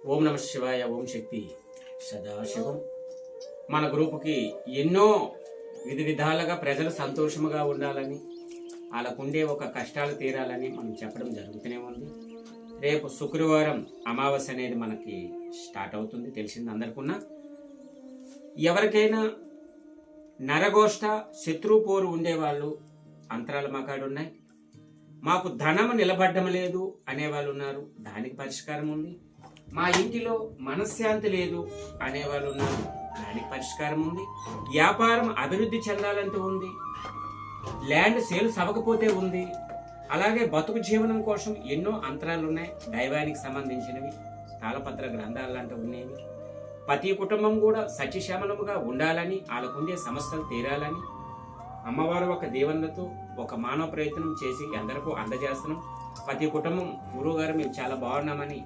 ఓం నమ శివాయ. ఓం శక్తి సదాశివం. మన గ్రూపుకి ఎన్నో విధాలుగా ప్రజలు సంతోషముగా ఉండాలని, వాళ్ళకుండే ఒక కష్టాలు తీరాలని మనం చెప్పడం జరుగుతూనే ఉంది. రేపు శుక్రవారం అమావాస్య అనేది మనకి స్టార్ట్ అవుతుంది, తెలిసింది అందరికన్నా. ఎవరికైనా నరగోష్ట శత్రుపోరు ఉండేవాళ్ళు అంతరాలు మాకాడు ఉన్నాయి. మాకు ధనము నిలబడ్డం లేదు అనేవాళ్ళు ఉన్నారు, దానికి పరిష్కారం ఉంది. మా ఇంటిలో మనశ్శాంతి లేదు అనేవాళ్ళు ఉన్నారు, దానికి పరిష్కారం ఉంది. వ్యాపారం అభివృద్ధి చెందాలంటూ ఉంది, ల్యాండ్ సేల్స్ అవ్వకపోతే ఉంది. అలాగే బతుకు జీవనం కోసం ఎన్నో అంతరాలు ఉన్నాయి, దైవానికి సంబంధించినవి, తాళపత్ర గ్రంథాలు లాంటివి ఉండేవి. ప్రతి కుటుంబం కూడా సత్యశ్యామలముగా ఉండాలని, వాళ్ళకుండే సమస్యలు తీరాలని అమ్మవారు ఒక దీవెనలతో ఒక మానవ ప్రయత్నం చేసి అందరికీ అందజేస్తున్నాం. ప్రతి కుటుంబం గురువు గారు మేము చాలా బాగున్నామని